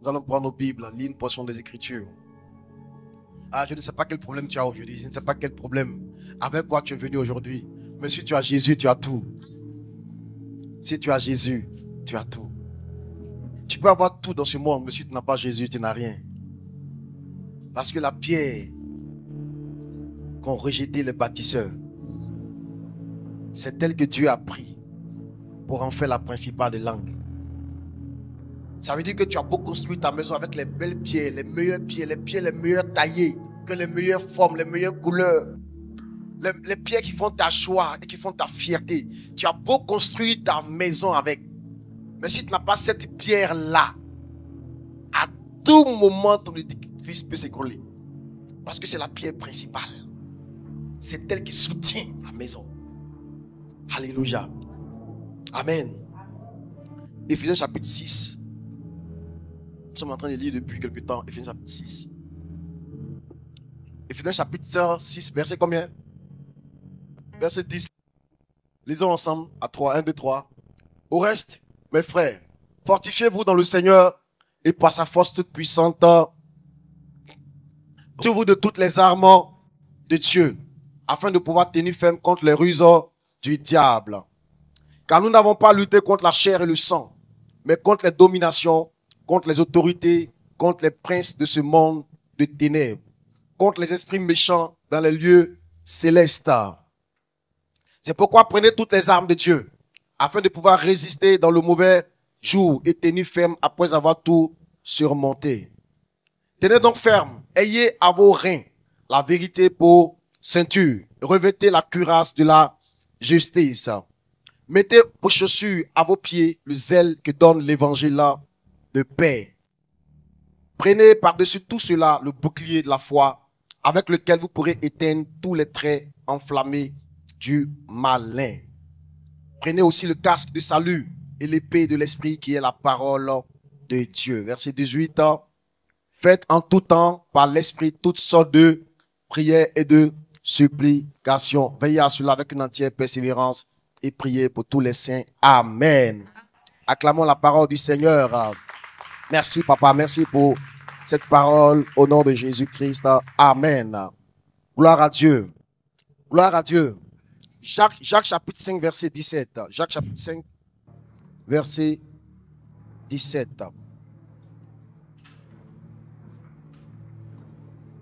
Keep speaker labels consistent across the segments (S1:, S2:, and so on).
S1: Nous allons prendre nos Bibles, lire une portion des Écritures. Ah, je ne sais pas quel problème tu as aujourd'hui. Je ne sais pas quel problème, avec quoi tu es venu aujourd'hui. Mais si tu as Jésus, tu as tout. Si tu as Jésus, tu as tout. Tu peux avoir tout dans ce monde, mais si tu n'as pas Jésus, tu n'as rien. Parce que la pierre qu'ont rejeté les bâtisseurs, c'est elle que Dieu a pris pour en faire la principale des langues. Ça veut dire que tu as beau construire ta maison avec les belles pierres, les pierres les meilleures taillées, que les meilleures formes, les meilleures couleurs, les pierres qui font ta joie et qui font ta fierté. Tu as beau construire ta maison avec, mais si tu n'as pas cette pierre-là, à tout moment ton édifice peut s'écrouler. Parce que c'est la pierre principale. C'est elle qui soutient la maison. Alléluia. Amen. Éphésiens chapitre 6. Nous sommes en train de lire depuis quelque temps. Éphésiens chapitre 6. Éphésiens chapitre 6, verset combien? Verset 10. Lisons ensemble à 3. 1, 2, 3. Au reste, mes frères, fortifiez-vous dans le Seigneur et par sa force toute puissante. Doutez-vous de toutes les armes de Dieu, afin de pouvoir tenir ferme contre les ruses du diable. Car nous n'avons pas lutté contre la chair et le sang, mais contre les dominations, contre les autorités, contre les princes de ce monde de ténèbres, contre les esprits méchants dans les lieux célestes. C'est pourquoi prenez toutes les armes de Dieu, afin de pouvoir résister dans le mauvais jour et tenir ferme après avoir tout surmonté. Tenez donc ferme, ayez à vos reins la vérité pour ceinture, revêtez la cuirasse de la justice. Mettez vos chaussures à vos pieds le zèle que donne l'évangile de paix. Prenez par-dessus tout cela le bouclier de la foi avec lequel vous pourrez éteindre tous les traits enflammés du malin. Prenez aussi le casque de salut et l'épée de l'esprit qui est la parole de Dieu. Verset 18. Faites en tout temps par l'esprit toutes sortes de prières et de supplications. Veillez à cela avec une entière persévérance et priez pour tous les saints. Amen. Acclamons la parole du Seigneur. Merci papa, merci pour cette parole au nom de Jésus-Christ. Amen. Gloire à Dieu. Gloire à Dieu. Jacques chapitre 5 verset 17. Jacques chapitre 5 verset 17.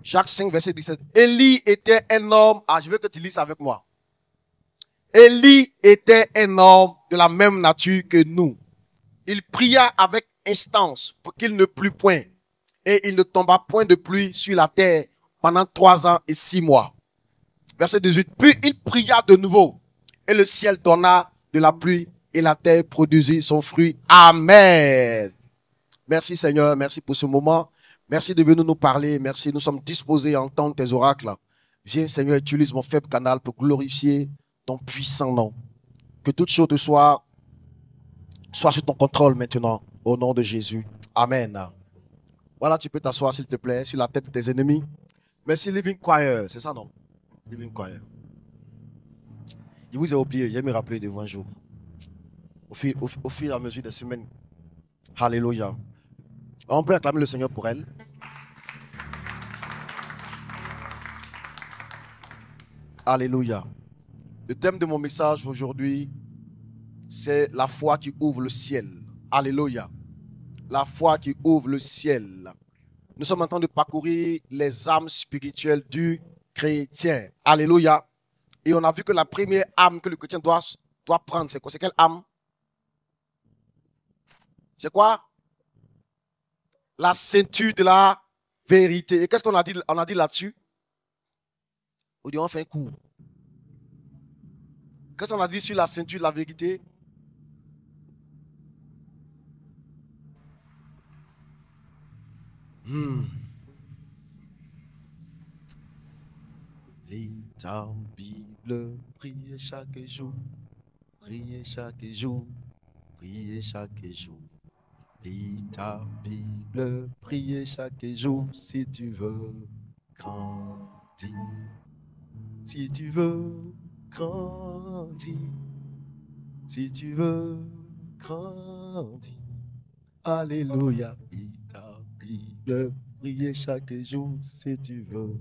S1: Jacques 5 verset 17. Élie était un homme. Ah, je veux que tu lises avec moi. Élie était un homme de la même nature que nous. Il pria avec instance pour qu'il ne plût point. Et il ne tomba point de pluie sur la terre pendant 3 ans et 6 mois. Verset 18. Puis il pria de nouveau. Et le ciel donna de la pluie et la terre produisit son fruit. Amen. Merci Seigneur, merci pour ce moment. Merci de venir nous parler. Merci, nous sommes disposés à entendre tes oracles. Viens Seigneur, utilise mon faible canal pour glorifier ton puissant nom. Que toute chose soit sous ton contrôle maintenant, au nom de Jésus. Amen. Voilà, tu peux t'asseoir s'il te plaît, sur la tête de tes ennemis. Merci Living Choir, c'est ça non? Living Choir. Je vous ai oublié, je vais me rappeler de vous un jour. Au fur et à mesure des semaines. Alléluia. On peut acclamer le Seigneur pour elle. Alléluia. Le thème de mon message aujourd'hui, c'est la foi qui ouvre le ciel. Alléluia. La foi qui ouvre le ciel. Nous sommes en train de parcourir les âmes spirituelles du chrétien. Alléluia. Et on a vu que la première âme que le chrétien doit prendre, c'est quoi? C'est quelle âme? C'est quoi? La ceinture de la vérité. Et qu'est-ce qu'on a dit? On a dit là-dessus? On dit on fait un coup. Qu'est-ce qu'on a dit sur la ceinture de la vérité? Lis ta Bible, priez chaque jour. Priez chaque jour. Priez chaque jour. Lis ta Bible, priez chaque jour si tu veux grandir. Si tu veux grandir. Si tu veux grandir. Alléluia. Lis ta Prier chaque jour si tu veux.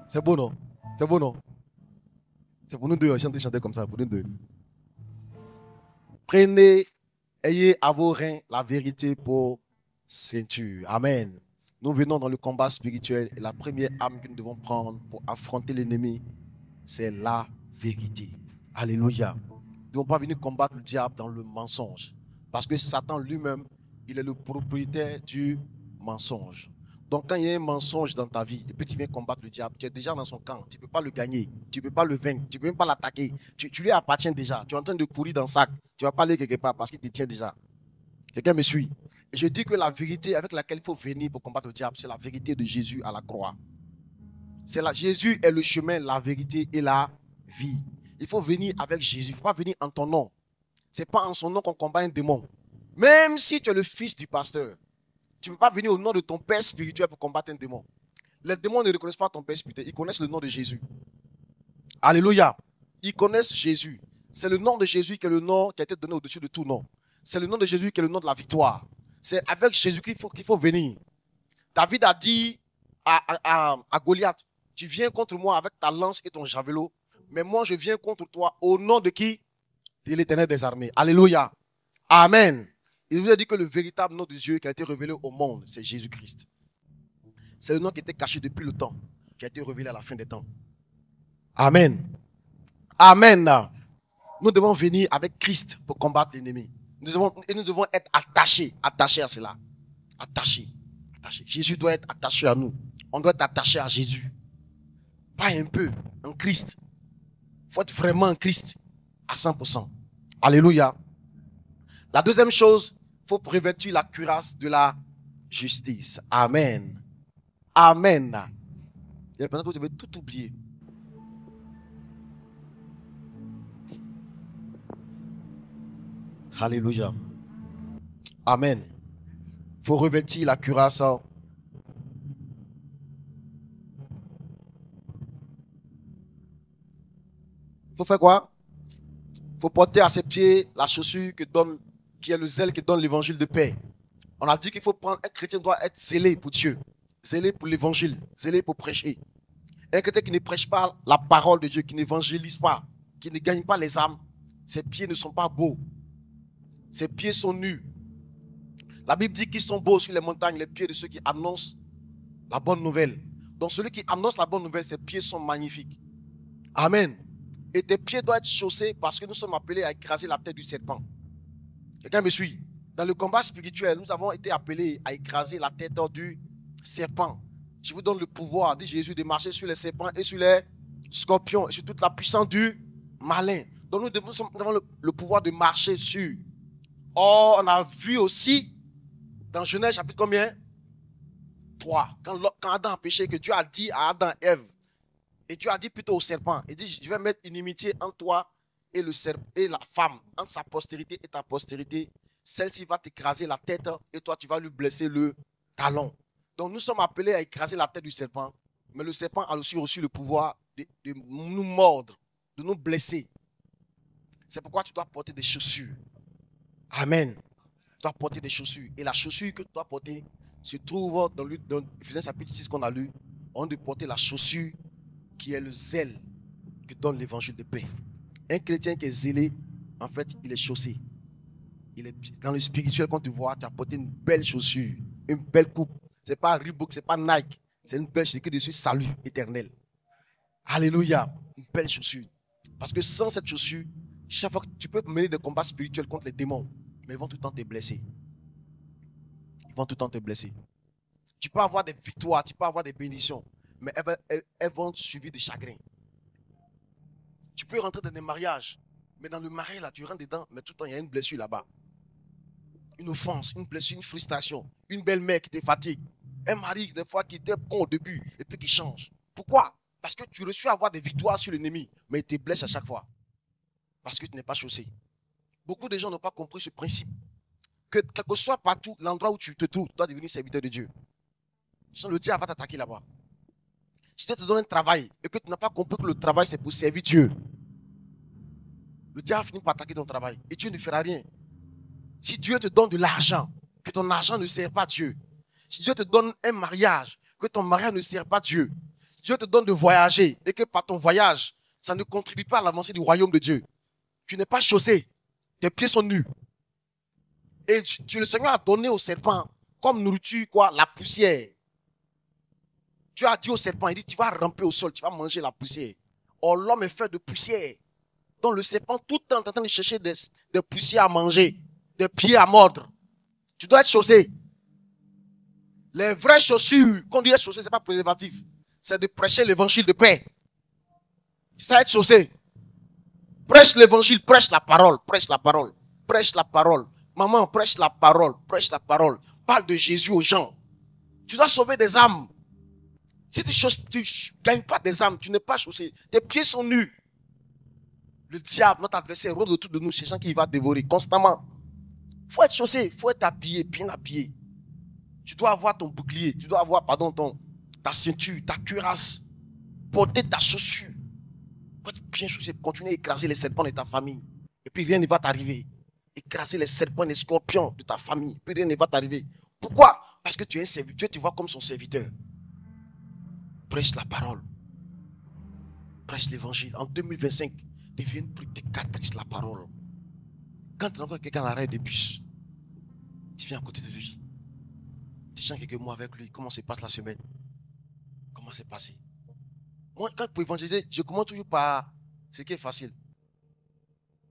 S1: C'est beau, non? C'est beau, non? C'est pour nous deux, chanter comme ça, pour nous deux. Prenez, ayez à vos reins la vérité pour ceinture. Amen. Nous venons dans le combat spirituel et la première arme que nous devons prendre pour affronter l'ennemi, c'est la vérité. Alléluia. Nous ne devons pas venir combattre le diable dans le mensonge. Parce que Satan lui-même, il est le propriétaire du mensonge. Donc quand il y a un mensonge dans ta vie et puis tu viens combattre le diable, tu es déjà dans son camp. Tu ne peux pas le gagner, tu ne peux pas le vaincre, tu ne peux même pas l'attaquer. Tu lui appartiens déjà. Tu es en train de courir dans le sac. Tu ne vas pas aller quelque part parce qu'il te tient déjà. Quelqu'un me suit? Et je dis que la vérité avec laquelle il faut venir pour combattre le diable, c'est la vérité de Jésus à la croix. Jésus est le chemin, la vérité et la vie. Il faut venir avec Jésus. Il ne faut pas venir en ton nom. Ce n'est pas en son nom qu'on combat un démon. Même si tu es le fils du pasteur, tu ne peux pas venir au nom de ton père spirituel pour combattre un démon. Les démons ne reconnaissent pas ton père spirituel. Ils connaissent le nom de Jésus. Alléluia. Ils connaissent Jésus. C'est le nom de Jésus qui est le nom qui a été donné au-dessus de tout nom. C'est le nom de Jésus qui est le nom de la victoire. C'est avec Jésus qu'il faut venir. David a dit à Goliath, tu viens contre moi avec ta lance et ton javelot, mais moi je viens contre toi au nom de qui? De l'Éternel des armées. Alléluia. Amen. Il vous a dit que le véritable nom de Dieu qui a été révélé au monde, c'est Jésus-Christ. C'est le nom qui était caché depuis le temps, qui a été révélé à la fin des temps. Amen. Amen. Nous devons venir avec Christ pour combattre l'ennemi. Nous devons être attachés à cela. Attachés. Jésus doit être attaché à nous. On doit être attaché à Jésus. Pas un peu, en Christ. Il faut être vraiment en Christ à 100%. Alléluia. La deuxième chose, il faut revêtir la cuirasse de la justice. Amen. Amen. Il y a personne que vous devez tout oublier. Alléluia. Amen. Il faut revêtir la cuirasse. Il faut faire quoi? Il faut porter à ses pieds la chaussure qui est le zèle qui donne l'évangile de paix. On a dit qu'il faut prendre, un chrétien doit être zélé pour Dieu, zélé pour l'évangile, zélé pour prêcher. Un chrétien qui ne prêche pas la parole de Dieu, qui n'évangélise pas, qui ne gagne pas les âmes, ses pieds ne sont pas beaux. Ses pieds sont nus. La Bible dit qu'ils sont beaux sur les montagnes, les pieds de ceux qui annoncent la bonne nouvelle. Donc celui qui annonce la bonne nouvelle, ses pieds sont magnifiques. Amen. Et tes pieds doivent être chaussés parce que nous sommes appelés à écraser la tête du serpent. Quelqu'un me suit? Dans le combat spirituel, nous avons été appelés à écraser la tête du serpent. Je vous donne le pouvoir, dit Jésus, de marcher sur les serpents et sur les scorpions et sur toute la puissance du malin. Donc nous avons le pouvoir de marcher sur. Or, on a vu aussi dans Genèse chapitre combien? 3. Quand Adam a péché, que Dieu a dit à Adam et Ève, et Dieu a dit plutôt au serpent, il dit, je vais mettre une inimitié entre toi et la femme, entre sa postérité et ta postérité. Celle-ci va t'écraser la tête et toi tu vas lui blesser le talon. Donc nous sommes appelés à écraser la tête du serpent, mais le serpent a aussi reçu le pouvoir de nous mordre, de nous blesser. C'est pourquoi tu dois porter des chaussures. Amen. Tu dois porter des chaussures. Et la chaussure que tu dois porter se trouve dans Ephésiens chapitre 6 qu'on a lu. On doit porter la chaussure qui est le zèle que donne l'évangile de paix. Un chrétien qui est zélé, en fait, il est chaussé. Il est dans le spirituel, quand tu vois, tu as porté une belle chaussure, une belle coupe. Ce n'est pas Reebok, ce n'est pas Nike. C'est une belle chaussure qui dessus salut éternel. Alléluia. Une belle chaussure. Parce que sans cette chaussure, chaque fois que tu peux mener des combats spirituels contre les démons, mais ils vont tout le temps te blesser. Ils vont tout le temps te blesser. Tu peux avoir des victoires, tu peux avoir des bénédictions, mais elles vont être suivies de chagrin. Tu peux rentrer dans des mariages, mais dans le mariage, là, tu rentres dedans, mais tout le temps, il y a une blessure là-bas. Une offense, une blessure, une frustration, une belle-mère qui te fatigue, un mari, des fois, qui était bon au début, et puis qui change. Pourquoi? Parce que tu reçois avoir des victoires sur l'ennemi, mais il te blesse à chaque fois. Parce que tu n'es pas chaussé. Beaucoup de gens n'ont pas compris ce principe. Que quel que soit partout, l'endroit où tu te trouves, tu dois devenir serviteur de Dieu. Sinon, le diable va t'attaquer là-bas. Si Dieu te donne un travail et que tu n'as pas compris que le travail c'est pour servir Dieu, le diable finit par attaquer ton travail et Dieu ne fera rien. Si Dieu te donne de l'argent que ton argent ne sert pas Dieu. Si Dieu te donne un mariage, que ton mariage ne sert pas Dieu. Dieu te donne de voyager et que par ton voyage, ça ne contribue pas à l'avancée du royaume de Dieu. Tu n'es pas chaussé, tes pieds sont nus. Et le Seigneur a donné au serpent comme nourriture quoi? La poussière. Tu as dit au serpent, il dit tu vas ramper au sol, tu vas manger la poussière. Or l'homme est fait de poussière. Donc le serpent tout le temps est en train de chercher des poussières à manger, des pieds à mordre. Tu dois être chaussé. Les vraies chaussures, quand on dit être chaussé, ce n'est pas préservatif. C'est de prêcher l'évangile de paix. C'est ça être chaussé. Prêche l'évangile, prêche la parole, prêche la parole, prêche la parole. Maman, prêche la parole, prêche la parole. Parle de Jésus aux gens. Tu dois sauver des âmes. Si tu ne gagnes pas des âmes, tu n'es pas chaussé. Tes pieds sont nus. Le diable, notre adversaire, rôde autour de nous, cherchant qu'il va dévorer constamment. Il faut être chaussé, il faut être habillé, bien habillé. Tu dois avoir ton bouclier, tu dois avoir, ta ceinture, ta cuirasse, porter ta chaussure. Il faut être bien chaussé, continuer à écraser les serpents de ta famille. Et puis rien ne va t'arriver. Écraser les serpents, les scorpions de ta famille. Et puis rien ne va t'arriver. Pourquoi? Parce que tu es un serviteur, Dieu te voit comme son serviteur. Prêche la parole. Prêche l'évangile. En 2025, deviens une prédicatrice la parole. Quand tu entends quelqu'un à l'arrêt de bus, tu viens à côté de lui. Tu chantes quelques mots avec lui. Comment se passe la semaine? Comment c'est passé? Moi, quand pour évangéliser, je commence toujours par ce qui est facile.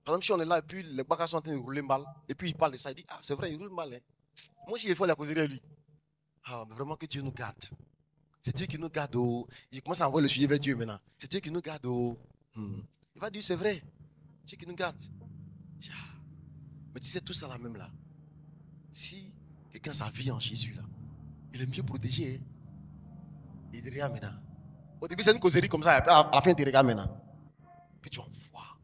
S1: Par exemple, si on est là et puis les bagages sont en train de rouler mal, et puis il parle de ça, il dit, ah, c'est vrai, il roule mal. Hein. Moi aussi, il faut la causerie à lui. Ah, mais vraiment que Dieu nous garde. C'est Dieu qui nous garde. Oh. Il commence à envoyer le sujet vers Dieu maintenant. C'est Dieu qui nous garde. Oh. Il va dire, c'est vrai. Dieu qui nous garde. Tiens. Mais tu sais tout ça là même là. Si quelqu'un sa vie en Jésus là, il est mieux protégé. Hein. Il te regarde maintenant. Au début, c'est une causerie comme ça. À la fin, il te regarde maintenant. Puis tu envoies.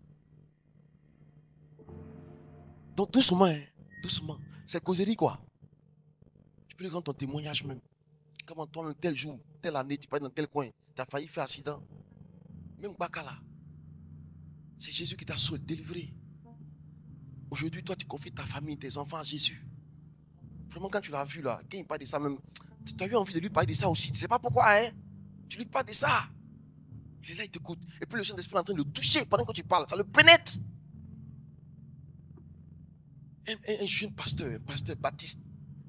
S1: Donc doucement, hein, doucement. C'est causerie quoi. Tu peux lui rendre ton témoignage même. Comme toi-même, tel jour, telle année, tu passes dans tel coin, tu as failli faire accident. Même Bakala. C'est Jésus qui t'a sauvé, délivré. Aujourd'hui, toi, tu confies ta famille, tes enfants à Jésus. Vraiment, quand tu l'as vu là, quand il parle de ça même, tu as eu envie de lui parler de ça aussi. Tu ne sais pas pourquoi, hein? Tu lui parles de ça. Il est là, il t'écoute. Et puis le Saint-Esprit est en train de le toucher pendant que tu parles. Ça le pénètre. Un jeune pasteur, un pasteur baptiste.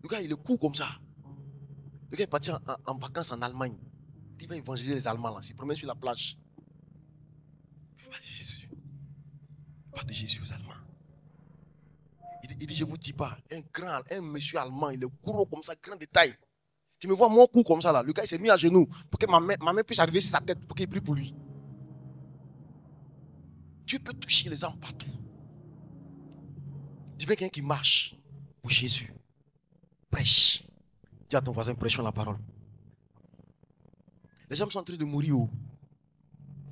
S1: Le gars, il est court comme ça. Le gars est parti en vacances en Allemagne. Il va évangéliser les Allemands là. Il se promène sur la plage. Il parle de Jésus. Il parle de Jésus aux Allemands. Il dit, je ne vous dis pas, un monsieur allemand, il est gros comme ça, grand détail. Tu me vois mon cou comme ça là. Le gars il s'est mis à genoux pour que ma main puisse arriver sur sa tête pour qu'il prie pour lui. Dieu peut toucher les âmes partout. Tu veux quelqu'un qui marche pour Jésus. Prêche. Dis à ton voisin, prêchons la parole. Les gens sont en train de mourir.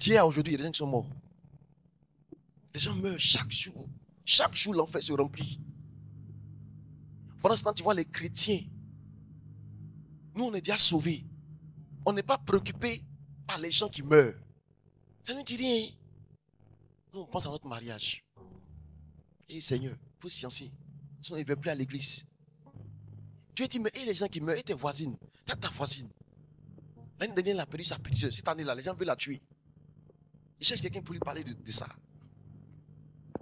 S1: Hier, aujourd'hui, il y a des gens qui sont morts. Les gens meurent chaque jour. Chaque jour, l'enfer se remplit. Pendant ce temps, tu vois les chrétiens. Nous, on est déjà sauvés. On n'est pas préoccupé par les gens qui meurent. Ça ne dit rien. Nous, on pense à notre mariage. Et Seigneur, il faut sciencer. Sinon, ils ne veulent plus à l'église. Dieu dit, mais et les gens qui meurent, et tes voisines, ta voisine. L'année dernière, elle a perdu sa petite soeur. Cette année-là, les gens veulent la tuer. Ils cherchent quelqu'un pour lui parler de ça. On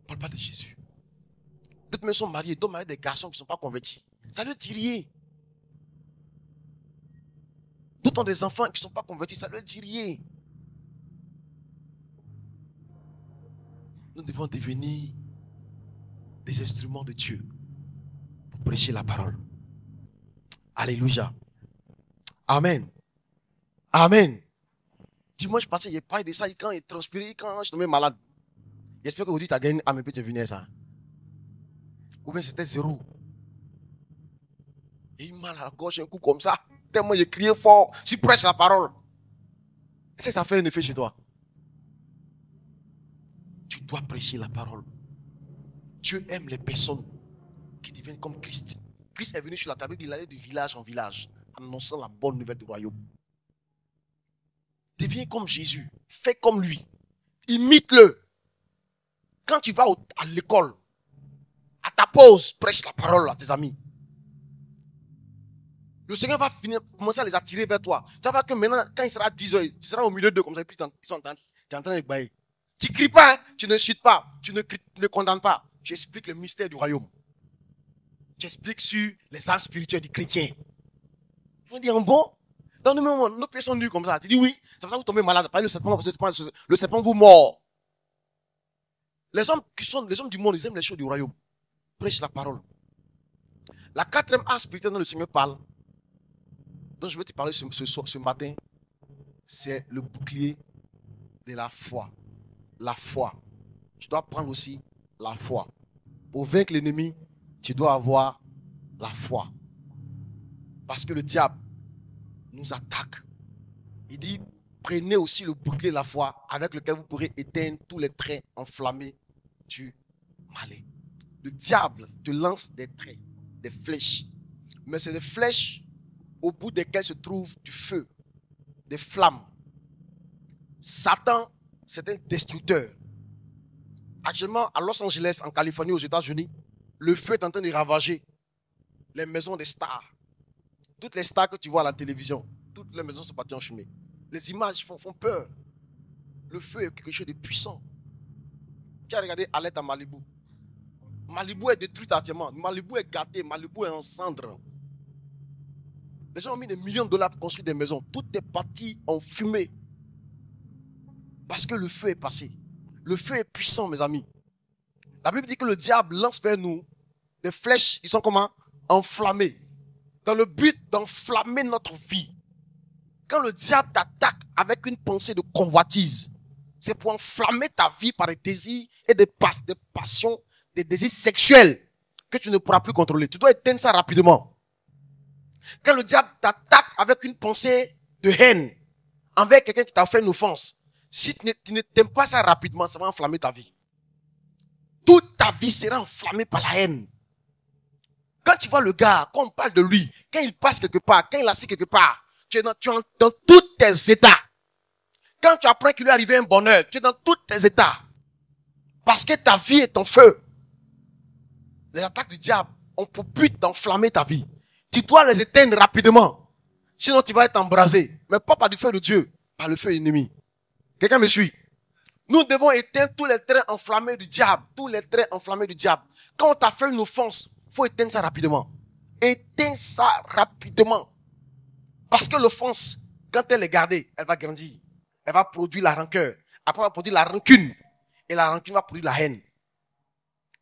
S1: ne parle pas de Jésus. D'autres même sont mariés, d'autres mariés des garçons qui ne sont pas convertis. Ça leur dit rien. D'autres ont des enfants qui ne sont pas convertis, ça leur dit rien. Nous devons devenir des instruments de Dieu pour prêcher la parole. Alléluia. Amen. Amen. Dimanche passé, j'ai parlé de ça quand il transpirait, quand je tombais malade. J'espère qu'aujourd'hui, tu as gagné un peu de venir ça. Ou bien c'était zéro. Et il m'a mal à la gauche, un coup comme ça. Tellement j'ai crié fort. Tu prêches la parole. Est-ce que ça fait un effet chez toi? Tu dois prêcher la parole. Dieu aime les personnes qui deviennent comme Christ. Christ est venu sur la table, il allait de village en village, annonçant la bonne nouvelle du royaume. Deviens comme Jésus. Fais comme lui. Imite-le. Quand tu vas à l'école, à ta pause, prêche la parole à tes amis. Le Seigneur va commencer à les attirer vers toi. Tu vas voir que maintenant, quand il sera 10 heures, tu seras au milieu d'eux comme ça, et puis tu es en train de bailler. Tu ne cries pas, hein? Tu ne chutes pas, tu ne condamnes pas. Tu expliques le mystère du royaume. Tu expliques sur les âmes spirituelles du chrétien. Ils vont dire, bon, dans le moment, nos pieds sont nus comme ça. Tu dis oui, ça va vous tomber malade. Pas le serpent, parce que le serpent vous mord. Les hommes du monde, ils aiment les choses du royaume. Prêche la parole. La quatrième âme spirituelle dont le Seigneur parle, dont je vais te parler ce matin, c'est le bouclier de la foi. La foi. Tu dois prendre aussi la foi. Pour vaincre l'ennemi, tu dois avoir la foi. Parce que le diable nous attaque. Il dit, prenez aussi le bouclier de la foi avec lequel vous pourrez éteindre tous les traits enflammés du malin. Le diable te lance des traits, des flèches. Mais c'est des flèches au bout desquelles se trouve du feu, des flammes. Satan, c'est un destructeur. Actuellement, à Los Angeles, en Californie, aux États-Unis, le feu est en train de ravager les maisons des stars. Toutes les stars que tu vois à la télévision, toutes les maisons sont parties en fumée. Les images font peur. Le feu est quelque chose de puissant. Tu as regardé Alerte à Malibu. Malibu est détruite actuellement. Malibu est gâté. Malibu est en cendres. Les gens ont mis des millions de dollars pour construire des maisons. Tout est parti en fumée. Parce que le feu est passé. Le feu est puissant, mes amis. La Bible dit que le diable lance vers nous des flèches qui sont comment? Enflammées. Dans le but d'enflammer notre vie. Quand le diable t'attaque avec une pensée de convoitise, c'est pour enflammer ta vie par des désirs et des passions, des désirs sexuels que tu ne pourras plus contrôler. Tu dois éteindre ça rapidement. Quand le diable t'attaque avec une pensée de haine envers quelqu'un qui t'a fait une offense, si tu ne t'aimes pas ça rapidement, ça va enflammer ta vie. Toute ta vie sera enflammée par la haine. Quand tu vois le gars, quand on parle de lui, quand il passe quelque part, quand il assis quelque part, tu es dans tous tes états. Quand tu apprends qu'il lui est arrivé un bonheur, tu es dans tous tes états. Parce que ta vie est en feu. Les attaques du diable ont pour but d'enflammer ta vie. Tu dois les éteindre rapidement. Sinon tu vas être embrasé. Mais pas par du feu de Dieu, par le feu ennemi. Quelqu'un me suit? Nous devons éteindre tous les traits enflammés du diable. Tous les traits enflammés du diable. Quand on t'a fait une offense, il faut éteindre ça rapidement. Éteins ça rapidement. Parce que l'offense, quand elle est gardée, elle va grandir. Elle va produire la rancœur. Après, elle va produire la rancune. Et la rancune va produire la haine.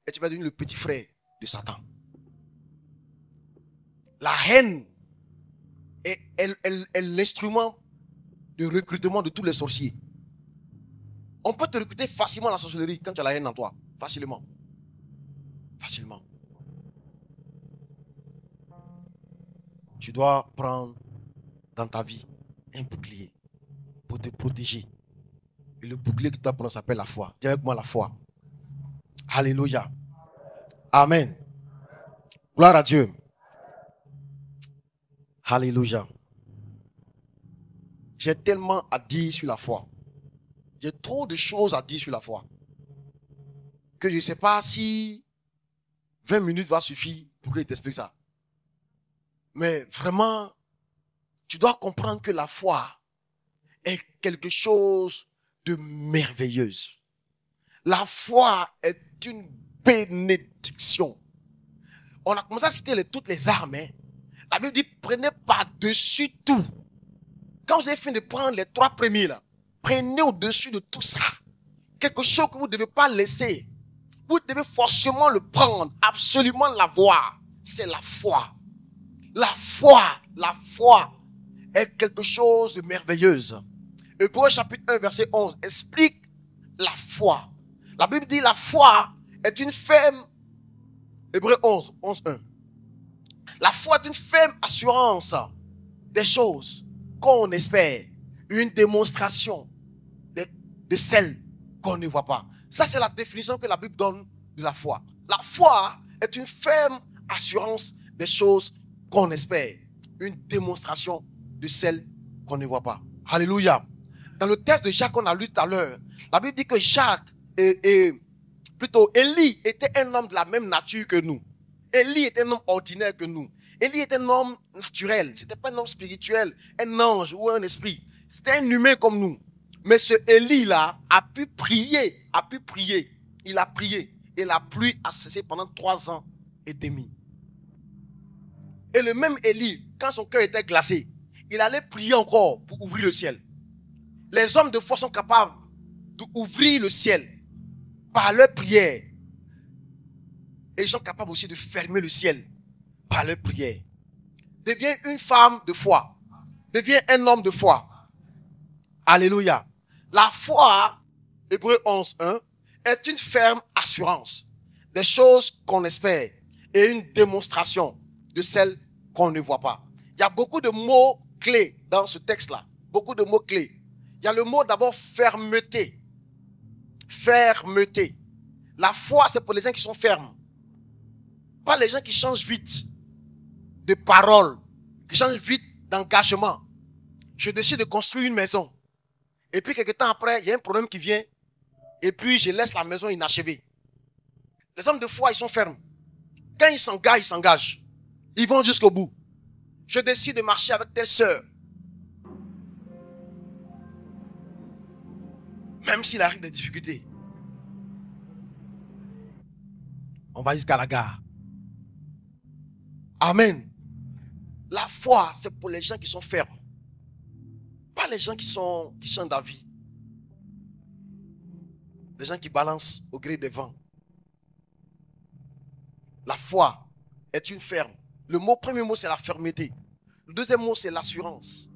S1: Et tu vas devenir le petit frère de Satan. La haine est l'instrument de recrutement de tous les sorciers. On peut te recruter facilement à la sorcellerie quand tu as la haine en toi. Facilement. Facilement. Tu dois prendre dans ta vie un bouclier pour te protéger. Et le bouclier que tu dois prendre s'appelle la foi. Dis avec moi la foi. Alléluia. Amen. Gloire à Dieu. Alléluia. J'ai tellement à dire sur la foi. J'ai trop de choses à dire sur la foi. Que je ne sais pas si 20 minutes va suffire pour que je t'explique ça. Mais vraiment, tu dois comprendre que la foi est quelque chose de merveilleuse. La foi est une bénédiction. On a commencé à citer toutes les armes. La Bible dit, prenez par-dessus tout. Quand vous avez fini de prendre les 3 premiers, là, prenez au-dessus de tout ça. Quelque chose que vous ne devez pas laisser. Vous devez forcément le prendre, absolument l'avoir. C'est la foi. La foi est quelque chose de merveilleuse. Hébreux chapitre 1, verset 11 explique la foi. La Bible dit la foi est une ferme. Hébreux 11, 1. La foi est une ferme assurance des choses qu'on espère. Une démonstration de celles qu'on ne voit pas. Ça, c'est la définition que la Bible donne de la foi. La foi est une ferme assurance des choses qu'on espère. Une démonstration de celles qu'on ne voit pas. Alléluia. Dans le texte de Jacques qu'on a lu tout à l'heure, la Bible dit que Jacques Plutôt, Élie était un homme de la même nature que nous. Élie était un homme ordinaire que nous. Élie était un homme naturel. C'était pas un homme spirituel, un ange ou un esprit. C'était un humain comme nous. Mais ce Élie-là a pu prier. Il a prié. Et la pluie a cessé pendant 3 ans et demi. Et le même Élie, quand son cœur était glacé, il allait prier encore pour ouvrir le ciel. Les hommes de foi sont capables d'ouvrir le ciel par leur prière. Et ils sont capables aussi de fermer le ciel par leur prière. Deviens une femme de foi. Deviens un homme de foi. Alléluia. La foi, Hébreux 11:1, est une ferme assurance des choses qu'on espère et une démonstration de celles qu'on ne voit pas. Il y a beaucoup de mots clés dans ce texte-là. Beaucoup de mots clés. Il y a le mot d'abord fermeté. Fermeté. La foi, c'est pour les gens qui sont fermes. Pas les gens qui changent vite de parole, qui changent vite d'engagement. Je décide de construire une maison. Et puis, quelques temps après, il y a un problème qui vient. Et puis, je laisse la maison inachevée. Les hommes de foi, ils sont fermes. Quand ils s'engagent, ils s'engagent. Ils vont jusqu'au bout. Je décide de marcher avec telle sœur. Même s'il arrive des difficultés. On va jusqu'à la gare. Amen. La foi, c'est pour les gens qui sont fermes. Pas les gens qui changent d'avis. Les gens qui balancent au gré des vents. La foi est une ferme. Le premier mot, c'est la fermeté. Le deuxième mot, c'est l'assurance.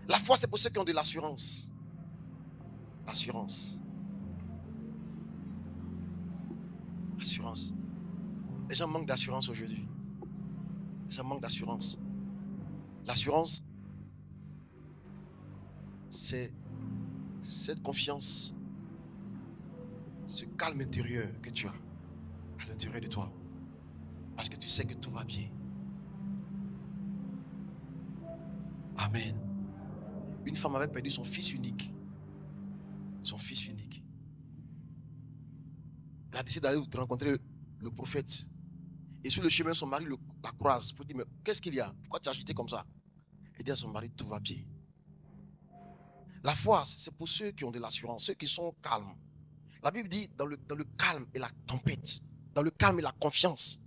S1: La foi, c'est pour ceux qui ont de l'assurance. L'assurance. Assurance. Les gens manquent d'assurance aujourd'hui. Les gens manquent d'assurance. L'assurance, c'est cette confiance, ce calme intérieur que tu as à l'intérieur de toi. Parce que tu sais que tout va bien. Amen. Une femme avait perdu son fils unique. Son fils unique. Elle a décidé d'aller rencontrer le prophète. Et sur le chemin, son mari la croise pour dire, mais qu'est-ce qu'il y a? Pourquoi tu as agité comme ça? Elle dit à son mari, tout va bien. La foi, c'est pour ceux qui ont de l'assurance, ceux qui sont calmes. La Bible dit, dans le calme et la tempête, dans le calme et la confiance,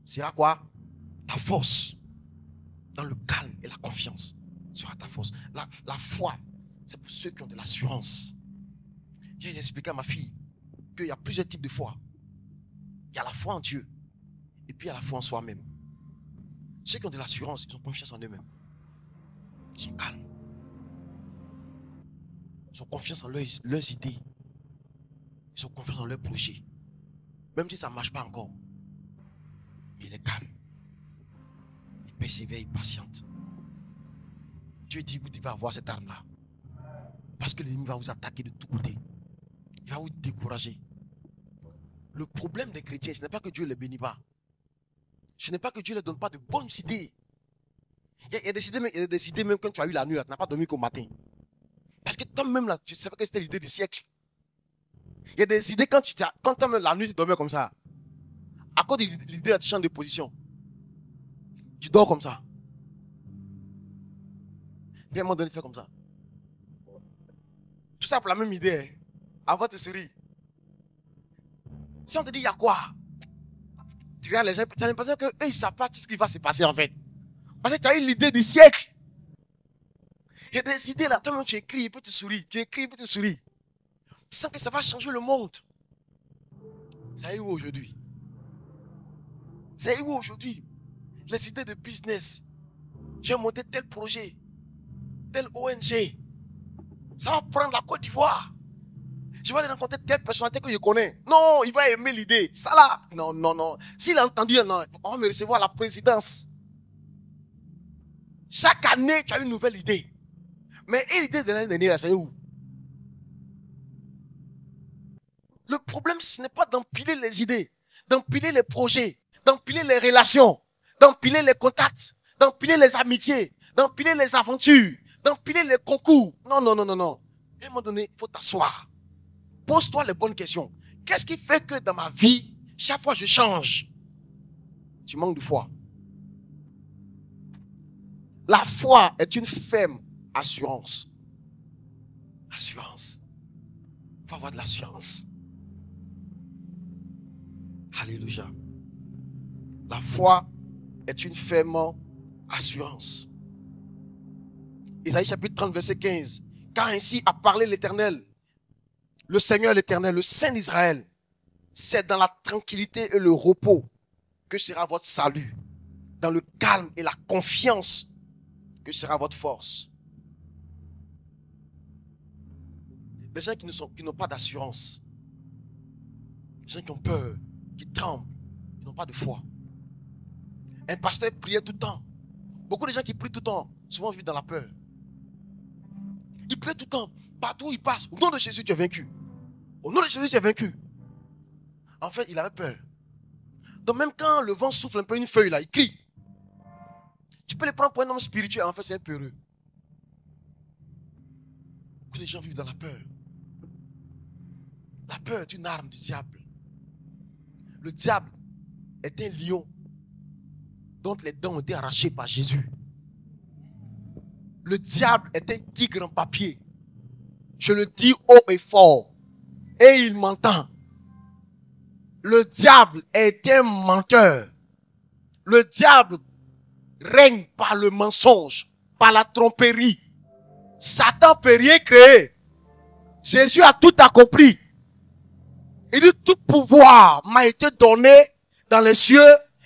S1: sera quoi? Ta force. Dans le calme et la confiance sera ta force. La foi, c'est pour ceux qui ont de l'assurance. J'ai expliqué à ma fille qu'il y a plusieurs types de foi. Il y a la foi en Dieu. Et puis il y a la foi en soi-même. Ceux qui ont de l'assurance, ils ont confiance en eux-mêmes. Ils sont calmes. Ils ont confiance en leurs idées. Ils ont confiance en leurs projets. Même si ça ne marche pas encore. Mais il est calme. Il persévère, il patiente. Dieu dit, vous devez avoir cette arme-là. Parce que l'ennemi va vous attaquer de tous côtés. Il va vous décourager. Le problème des chrétiens, ce n'est pas que Dieu ne les bénit pas. Ce n'est pas que Dieu ne leur donne pas de bonnes idées. Il y a des idées même quand tu as eu la nuit, là, tu n'as pas dormi qu'au matin. Parce que toi-même, là, tu ne sais pas que c'était l'idée du siècle. Il y a des idées quand toi-même la nuit, tu dormais comme ça. À cause de l'idée, là, tu changes de position. Tu dors comme ça. Puis à un moment donné, tu fais comme ça. Tout ça pour la même idée. Hein. Avant, tu souris. Si on te dit, il y a quoi? Tu regardes les gens, tu as l'impression qu'eux, ils ne savent pas tout ce qui va se passer en fait. Parce que tu as eu l'idée du siècle. Il y a des idées là, toi-même tu écris, et puis tu souris. Tu écris, et puis tu souris. Tu sens que ça va changer le monde. Ça est où aujourd'hui? C'est où aujourd'hui? Les idées de business. J'ai monté tel projet, tel ONG. Ça va prendre la Côte d'Ivoire. Je vais aller rencontrer telle personnalité que je connais. Non, il va aimer l'idée. Ça là. Non, non, non. S'il a entendu, non, on va me recevoir à la présidence. Chaque année, tu as une nouvelle idée. Mais l'idée de l'année dernière, c'est où? Le problème, ce n'est pas d'empiler les idées, d'empiler les projets, d'empiler les relations, d'empiler les contacts, d'empiler les amitiés, d'empiler les aventures, d'empiler les concours. Non, non, non, non, non. À un moment donné, il faut t'asseoir. Pose-toi les bonnes questions. Qu'est-ce qui fait que dans ma vie, chaque fois je change? Tu manques de foi. La foi est une ferme assurance. Assurance. Il faut avoir de l'assurance. Alléluia. La foi est une ferme assurance. Isaïe chapitre 30, verset 15. Car ainsi a parlé l'Éternel, le Seigneur l'Éternel, le Saint d'Israël. C'est dans la tranquillité et le repos que sera votre salut. Dans le calme et la confiance que sera votre force. Les gens qui n'ont pas d'assurance, les gens qui ont peur, qui tremblent, qui n'ont pas de foi. Un pasteur priait tout le temps. Beaucoup de gens qui prient tout le temps, souvent vivent dans la peur. Ils prient tout le temps, partout où ils passent. Au nom de Jésus, tu es vaincu. Au nom de Jésus, tu es vaincu. En fait, il avait peur. Donc même quand le vent souffle un peu une feuille là, il crie. Tu peux le prendre pour un homme spirituel, en fait c'est un peureux. Que les gens vivent dans la peur. La peur est une arme du diable. Le diable est un lion dont les dents ont été arrachées par Jésus. Le diable est un tigre en papier. Je le dis haut et fort. Et il m'entend. Le diable est un menteur. Le diable règne par le mensonge, par la tromperie. Satan ne peut rien créer. Jésus a tout accompli. Il dit tout pouvoir m'a été donné dans les cieux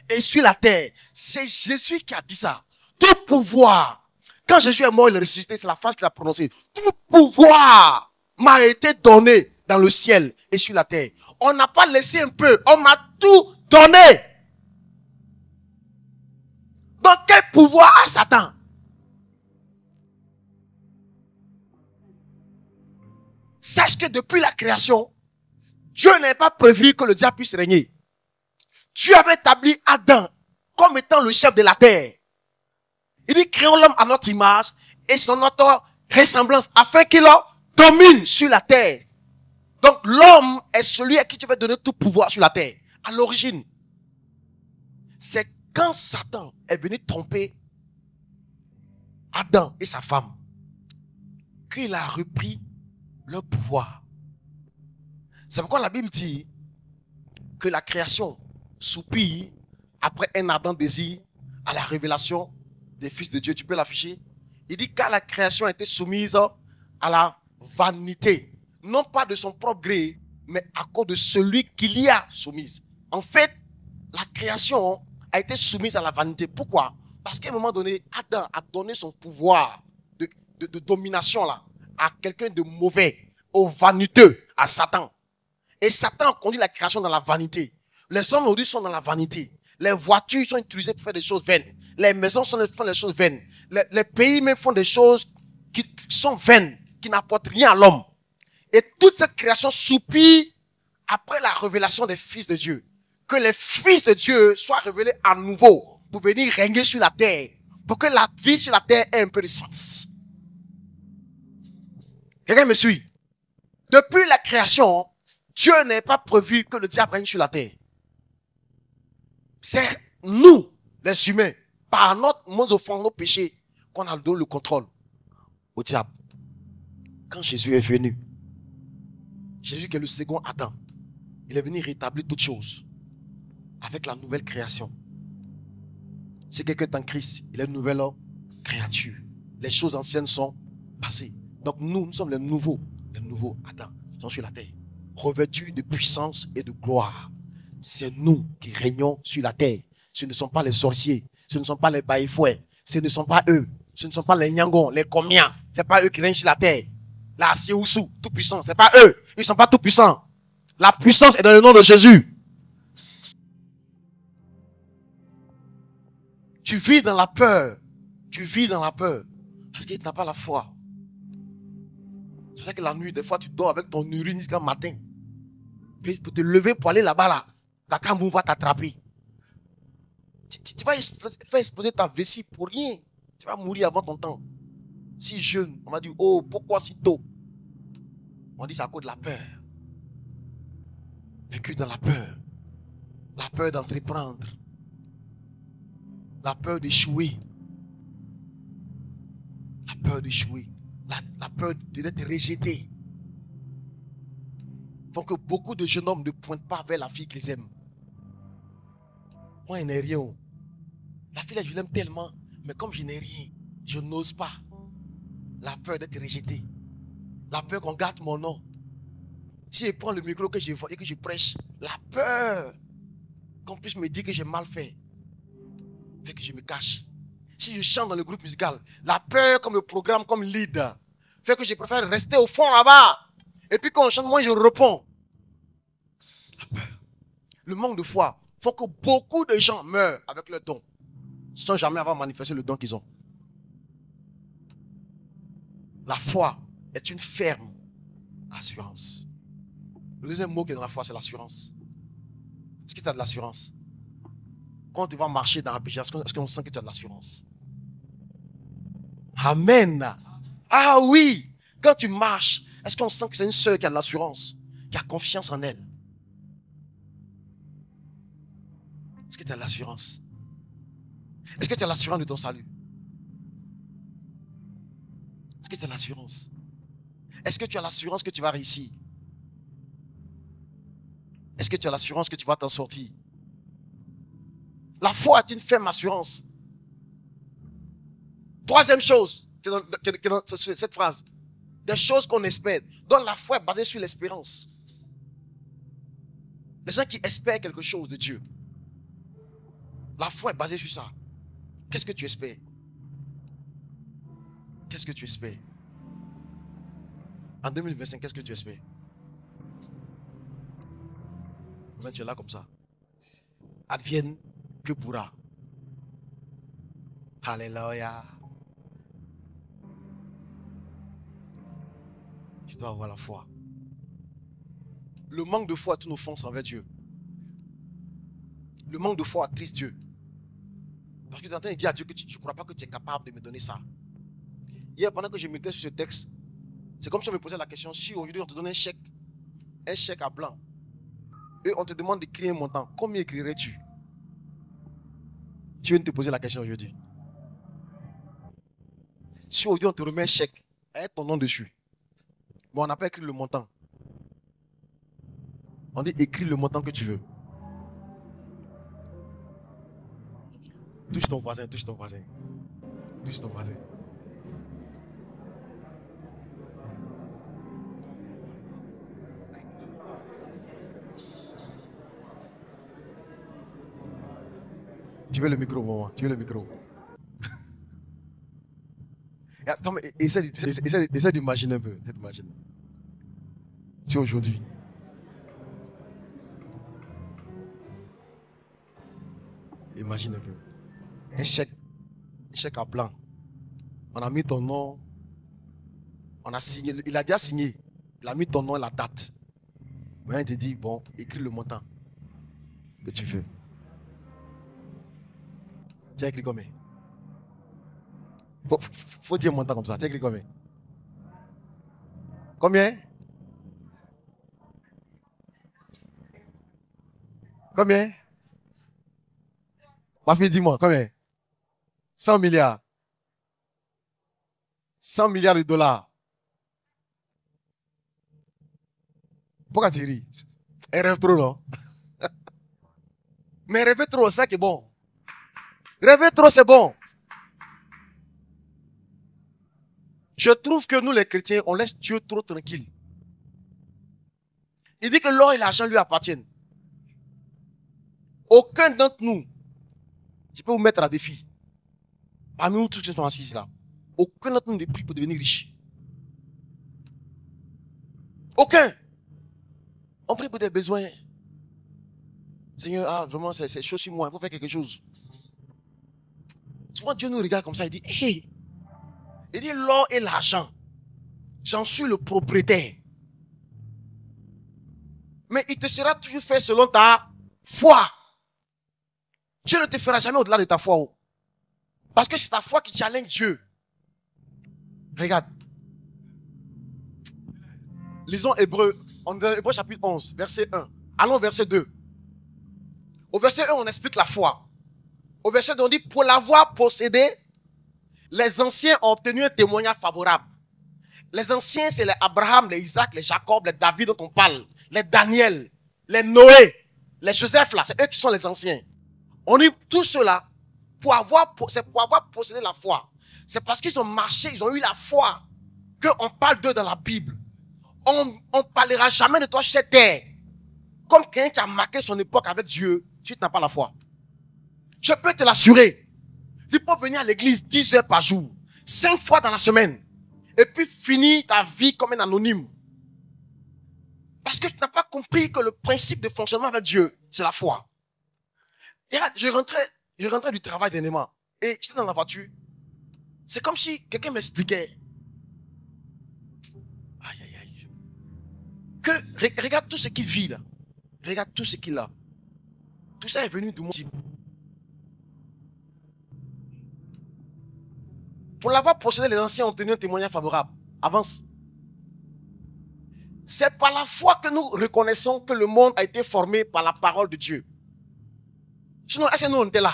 S1: et sur la terre. C'est Jésus qui a dit ça. Tout pouvoir. Quand Jésus est mort, il est ressuscité, c'est la phrase qu'il a prononcée. Tout pouvoir m'a été donné dans le ciel et sur la terre. On n'a pas laissé un peu, on m'a tout donné. Donc quel pouvoir a Satan? Sache que depuis la création, Dieu n'avait pas prévu que le diable puisse régner. Dieu avait établi Adam comme étant le chef de la terre. Il dit, créons l'homme à notre image et selon notre ressemblance, afin qu'il domine sur la terre. Donc l'homme est celui à qui tu vas donner tout pouvoir sur la terre. À l'origine, c'est quand Satan est venu tromper Adam et sa femme qu'il a repris leur pouvoir. C'est pourquoi la Bible dit que la création soupire après un ardent désir à la révélation des fils de Dieu. Tu peux l'afficher? Il dit car la création a été soumise à la vanité. Non pas de son propre gré, mais à cause de celui qui l'y a soumise. En fait, la création a été soumise à la vanité. Pourquoi? Parce qu'à un moment donné, Adam a donné son pouvoir de domination là, à quelqu'un de mauvais, au vaniteux, à Satan. Et Satan a conduit la création dans la vanité. Les hommes aujourd'hui sont dans la vanité. Les voitures sont utilisées pour faire des choses vaines. Les maisons font des choses vaines. Les pays même font des choses qui sont vaines, qui n'apportent rien à l'homme. Et toute cette création soupire après la révélation des fils de Dieu. Que les fils de Dieu soient révélés à nouveau pour venir régner sur la terre. Pour que la vie sur la terre ait un peu de sens. Quelqu'un me suit? Depuis la création, Dieu n'est pas prévu que le diable règne sur la terre. C'est nous, les humains, par notre monde offrant nos péchés, qu'on a donné le contrôle au diable. Quand Jésus est venu, Jésus qui est le second Adam, il est venu rétablir toutes choses avec la nouvelle création. Si quelqu'un est en Christ, il est une nouvelle créature. Les choses anciennes sont passées. Donc nous sommes les nouveaux Adam, qui sont sur la terre, revêtus de puissance et de gloire. C'est nous qui régnons sur la terre. Ce ne sont pas les sorciers, ce ne sont pas les baïfouets, ce ne sont pas eux, ce ne sont pas les nyangons, les comiens, c'est pas eux qui règnent sur la terre. La Sioussou, tout puissant, c'est pas eux, ils sont pas tout puissants. La puissance est dans le nom de Jésus. Tu vis dans la peur, parce que tu n'as pas la foi. C'est pour ça que la nuit, des fois, tu dors avec ton urine jusqu'à matin. Puis pour te lever pour aller là-bas, là, la Cameroun va t'attraper. Tu vas faire exploser ta vessie pour rien. Tu vas mourir avant ton temps. Si jeune, on va dire, oh, pourquoi si tôt? On dit, c'est à cause de la peur. vécu dans la peur d'entreprendre, la peur d'échouer, la peur d'échouer, la peur d'être rejeté. Font que beaucoup de jeunes hommes ne pointent pas vers la fille qu'ils aiment. Moi, je n'ai rien. La fille, là, je l'aime tellement, mais comme je n'ai rien, je n'ose pas. La peur d'être rejeté, la peur qu'on gâte mon nom. Si je prends le micro que je vois et que je prêche, la peur qu'on puisse me dire que j'ai mal fait que je me cache. Si je chante dans le groupe musical, la peur comme le programme comme lead fait que je préfère rester au fond là-bas. Et puis quand on chante, moi je réponds. La peur. Le manque de foi fait que beaucoup de gens meurent avec leur don sans jamais avoir manifesté le don qu'ils ont. La foi est une ferme assurance. Le deuxième mot qui est dans la foi, c'est l'assurance. Est-ce que tu as de l'assurance? Quand tu vas marcher dans la péché, est-ce qu'on sent que tu as de l'assurance? Amen. Ah oui, quand tu marches, est-ce qu'on sent que c'est une sœur qui a de l'assurance, qui a confiance en elle? Est-ce que tu as de l'assurance? Est-ce que tu as l'assurance de ton salut? Est-ce que tu as l'assurance? Est-ce que tu as l'assurance que tu vas réussir? Est-ce que tu as l'assurance que tu vas t'en sortir? La foi est une ferme assurance. Troisième chose, qui est dans cette phrase. Des choses qu'on espère. Donc la foi est basée sur l'espérance. Les gens qui espèrent quelque chose de Dieu. La foi est basée sur ça. Qu'est-ce que tu espères? Qu'est-ce que tu espères? En 2025, qu'est-ce que tu espères? Quand tu es là comme ça. Advienne que pourra. Alléluia. Tu dois avoir la foi. Le manque de foi est une offense envers Dieu. Le manque de foi attriste Dieu. Parce que tu es en train de dire à Dieu que je ne crois pas que tu es capable de me donner ça. Hier, pendant que je méditais sur ce texte, c'est comme si on me posait la question, si aujourd'hui on te donne un chèque à blanc, et on te demande d'écrire un montant, combien écrirais-tu? Je viens de te poser la question aujourd'hui. Si aujourd'hui on te remet un chèque avec ton nom dessus, mais on n'a pas écrit le montant, on dit écris le montant que tu veux. Touche ton voisin, touche ton voisin. Touche ton voisin. Tu veux le micro, maman? Tu veux le micro? Attends, mais essaie d'imaginer un peu. Si aujourd'hui, imagine un peu. Un chèque à blanc. On a mis ton nom. On a signé. Il a déjà signé. Il a mis ton nom et la date. Mais il te dit, bon, écris le montant que tu veux. Tu as écrit combien? Faut dire un montant comme ça. Tu as écrit combien? Combien? Combien? Ma fille, dis-moi, combien? 100 milliards. 100 milliards de dollars. Pourquoi tu ris? Elle rêve trop, non? Mais rêver trop, c'est ça qui est bon. Rêver trop, c'est bon. Je trouve que nous, les chrétiens, on laisse Dieu trop tranquille. Il dit que l'or et l'argent lui appartiennent. Aucun d'entre nous, je peux vous mettre à défi. Parmi nous tous qui sont assis là, aucun d'entre nous ne prie pour devenir riche. Aucun. On prie pour des besoins. Seigneur, vraiment, c'est chaud sur moi, il faut faire quelque chose. Souvent, Dieu nous regarde comme ça, il dit, hey, il dit l'or et l'argent, j'en suis le propriétaire. Mais il te sera toujours fait selon ta foi. Dieu ne te fera jamais au-delà de ta foi. Parce que c'est ta foi qui challenge Dieu. Regarde. Lisons Hébreux, Hébreux chapitre 11, verset 1 Allons au verset 2. Au verset 1, on explique la foi. Au verset 2, on dit, pour l'avoir possédé, les anciens ont obtenu un témoignage favorable. Les anciens, c'est les Abraham, les Isaac, les Jacob, les David dont on parle, les Daniel, les Noé, les Joseph là, c'est eux qui sont les anciens. On dit tout cela pour avoir possédé la foi. C'est parce qu'ils ont marché, ils ont eu la foi qu'on parle d'eux dans la Bible. On ne parlera jamais de toi sur cette terre comme quelqu'un qui a marqué son époque avec Dieu si tu n'as pas la foi. Je peux te l'assurer. Tu peux venir à l'église 10 heures par jour, 5 fois dans la semaine, et puis finir ta vie comme un anonyme. Parce que tu n'as pas compris que le principe de fonctionnement avec Dieu, c'est la foi. Et là, je rentrais du travail dernièrement, et j'étais dans la voiture. C'est comme si quelqu'un m'expliquait. Aïe, aïe, aïe. Que, regarde tout ce qu'il vit là. Regarde tout ce qu'il a. Tout ça est venu du monde. Pour l'avoir possédé, les anciens ont tenu un témoignage favorable. Avance. C'est par la foi que nous reconnaissons que le monde a été formé par la parole de Dieu. Sinon, est-ce que nous on était là?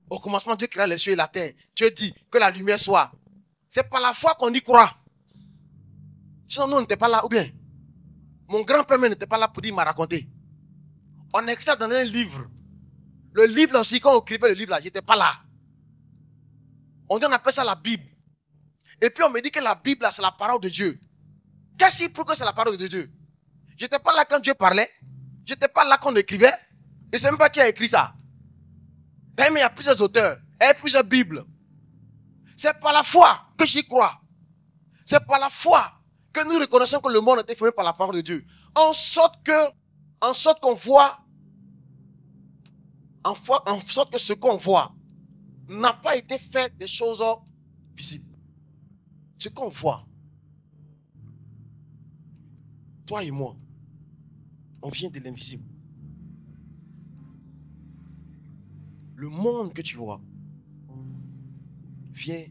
S1: Au commencement, Dieu créa les cieux et la terre. Dieu dit que la lumière soit. C'est par la foi qu'on y croit. Sinon, nous on n'était pas là. Ou bien, mon grand-père n'était pas là pour dire, il m'a raconté. On écrivait dans un livre. Le livre aussi, quand on écrivait le livre là, j'étais pas là. On dit, on appelle ça la Bible. Et puis on me dit que la Bible là, c'est la parole de Dieu. Qu'est-ce qui prouve que c'est la parole de Dieu? J'étais pas là quand Dieu parlait. J'étais pas là quand on écrivait. Et c'est même pas qui a écrit ça. Mais il y a plusieurs auteurs. Et plusieurs Bibles. C'est par la foi que j'y crois. C'est par la foi que nous reconnaissons que le monde a été formé par la parole de Dieu. En sorte qu'on voit, en sorte que ce qu'on voit n'a pas été fait des choses visibles. Ce qu'on voit, toi et moi, on vient de l'invisible. Le monde que tu vois vient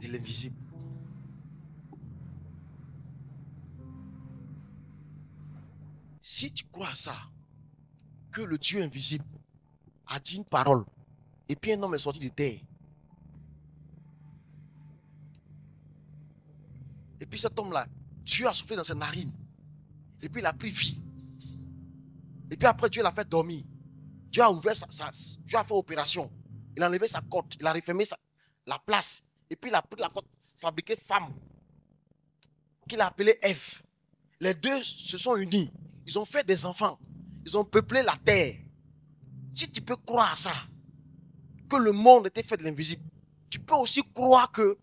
S1: de l'invisible. Si tu crois à ça, que le Dieu invisible a dit une parole, et puis un homme est sorti de terre, et puis cet homme-là, Dieu a soufflé dans ses narines, et puis il a pris vie, et puis après Dieu l'a fait dormir. Dieu a ouvert Dieu a fait opération, il a enlevé sa côte, il a refermé la place, et puis il a pris la côte, fabriqué femme, qu'il a appelée Ève. Les deux se sont unis, ils ont fait des enfants, ils ont peuplé la terre. Si tu peux croire à ça, que le monde était fait de l'invisible, tu peux aussi croire que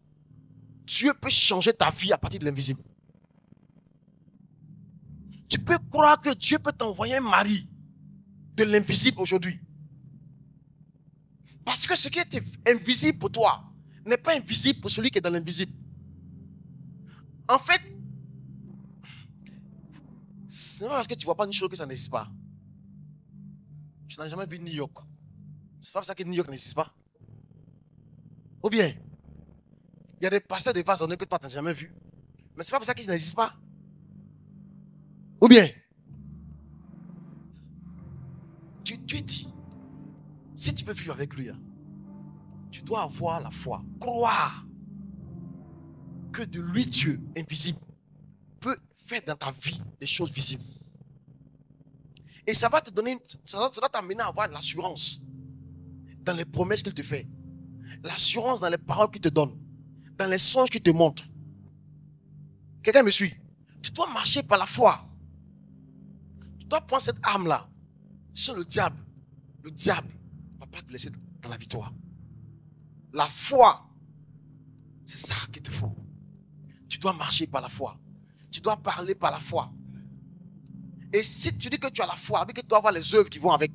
S1: Dieu peut changer ta vie à partir de l'invisible. Tu peux croire que Dieu peut t'envoyer un mari de l'invisible aujourd'hui. Parce que ce qui est invisible pour toi n'est pas invisible pour celui qui est dans l'invisible. En fait, c'est pas parce que tu ne vois pas une chose que ça n'existe pas. Je n'ai jamais vu New York. C'est pas pour ça que New York n'existe pas. Ou bien, il y a des pasteurs de vase en eux que toi tu n'as jamais vu. Mais c'est pas pour ça qu'ils n'existent pas. Ou bien, Dieu dit, si tu veux vivre avec lui, tu dois avoir la foi. Croire que de lui, Dieu invisible, peut faire dans ta vie des choses visibles. Et ça va te donner, ça va t'amener à avoir l'assurance dans les promesses qu'il te fait. L'assurance dans les paroles qu'il te donne. Dans les songes qu'il te montre. Quelqu'un me suit? Tu dois marcher par la foi. Tu dois prendre cette arme-là sur le diable. Le diable ne va pas te laisser dans la victoire. La foi, c'est ça qu'il te faut. Tu dois marcher par la foi. Tu dois parler par la foi. Et si tu dis que tu as la foi, avec que tu dois avoir les œuvres qui vont avec.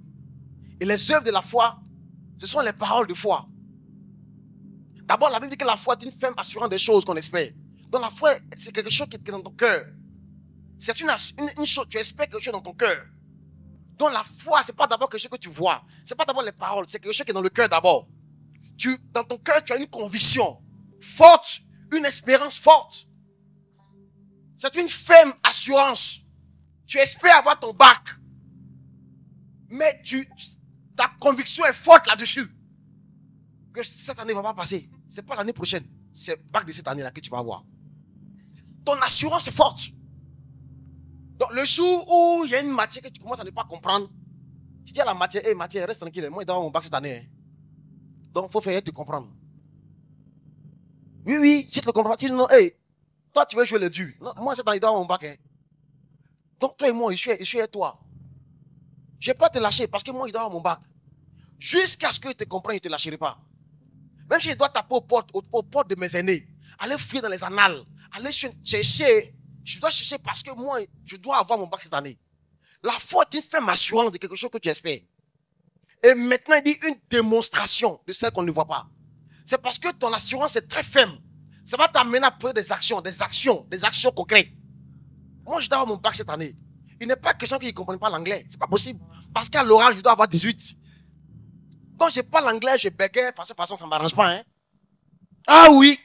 S1: Et les œuvres de la foi, ce sont les paroles de foi. D'abord, la Bible dit que la foi est une ferme assurance des choses qu'on espère. Donc la foi, c'est quelque chose qui est dans ton cœur. C'est une chose, tu espères quelque chose dans ton cœur. Donc la foi, c'est pas d'abord quelque chose que tu vois. C'est pas d'abord les paroles, c'est quelque chose qui est dans le cœur d'abord. Dans ton cœur, tu as une conviction forte, une espérance forte. C'est une ferme assurance Tu espères avoir ton bac. Mais ta conviction est forte là-dessus. Que cette année ne va pas passer. Ce n'est pas l'année prochaine. C'est le bac de cette année-là que tu vas avoir. Ton assurance est forte. Donc le jour où il y a une matière que tu commences à ne pas comprendre, tu dis à la matière, hey, matière, reste tranquille. Moi, je dois avoir mon bac cette année. Donc, il faut faire te comprendre. Oui, si tu ne comprends pas, tu dis non, hey, toi, tu veux jouer le dur. Non, moi, cette année, je dois avoir mon bac. Hein. Donc, toi et moi, je suis avec toi. Je ne vais pas te lâcher parce que moi, je dois avoir mon bac. Jusqu'à ce que tu comprennes, je ne te lâcherai pas. Même si je dois taper aux portes de mes aînés, aller fouiller dans les annales, aller chercher, je dois chercher parce que moi, je dois avoir mon bac cette année. La foi est une ferme assurance de quelque chose que tu espères. Et maintenant, il dit une démonstration de celle qu'on ne voit pas. C'est parce que ton assurance est très ferme. Ça va t'amener à prendre des actions concrètes. Moi, je dois avoir mon bac cette année. Il n'est pas question qu'ils ne comprennent pas l'anglais. C'est pas possible. Parce qu'à l'oral, je dois avoir 18. Donc, je parle anglais, je bégaye, de façon, ça ne m'arrange pas. Hein? Ah oui.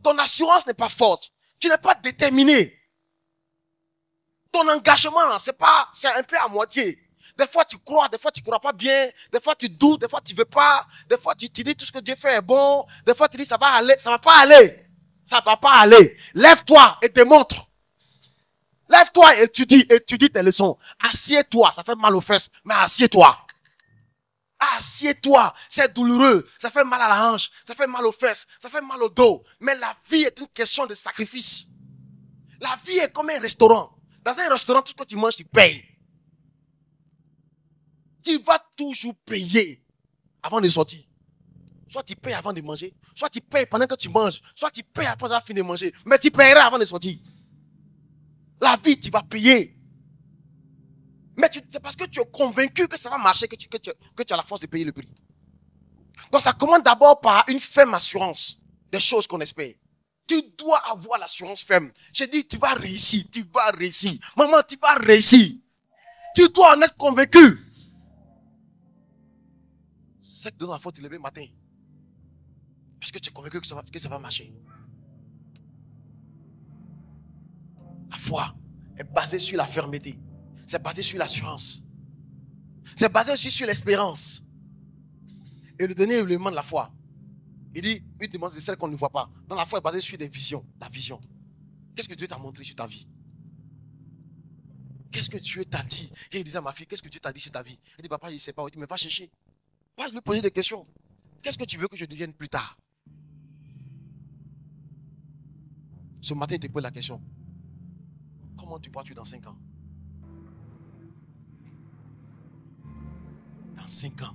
S1: Ton assurance n'est pas forte. Tu n'es pas déterminé. Ton engagement, c'est un peu à moitié. Des fois, tu crois, des fois, tu ne crois pas bien. Des fois, tu doutes, des fois, tu ne veux pas. Des fois, tu dis tout ce que Dieu fait est bon. Des fois, tu dis ça va aller, ça ne va pas aller. Ça ne va pas aller. Lève-toi et démontre. Lève-toi et étudie tes leçons. Assieds-toi, ça fait mal aux fesses, mais assieds-toi. Assieds-toi, c'est douloureux, ça fait mal à la hanche, ça fait mal aux fesses, ça fait mal au dos. Mais la vie est une question de sacrifice. La vie est comme un restaurant. Dans un restaurant, tout ce que tu manges, tu payes. Tu vas toujours payer avant de sortir. Soit tu payes avant de manger, soit tu payes pendant que tu manges, soit tu payes après avoir fini de manger. Mais tu payeras avant de sortir. La vie, tu vas payer. Mais c'est parce que tu es convaincu que ça va marcher que tu as la force de payer le prix. Donc ça commence d'abord par une ferme assurance des choses qu'on espère. Tu dois avoir l'assurance ferme. J'ai dit, tu vas réussir, tu vas réussir. Maman, tu vas réussir. Tu dois en être convaincu. C'est que donne la faute de lever le matin. Parce que tu es convaincu que ça va marcher. La foi est basée sur la fermeté. C'est basé sur l'assurance. C'est basé aussi sur l'espérance. Et le dernier élément de la foi, il dit, une demande de celle qu'on ne voit pas. Dans la foi est basée sur des visions. La vision. Qu'est-ce que Dieu t'a montré sur ta vie? Qu'est-ce que Dieu t'a dit? Et il disait à ma fille, qu'est-ce que Dieu t'a dit sur ta vie? Il dit, papa, il ne sait pas. Il dit, mais va chercher. Moi, je lui poser des questions. Qu'est-ce que tu veux que je devienne plus tard? Ce matin, il te pose la question. Comment te vois-tu dans 5 ans? Dans 5 ans,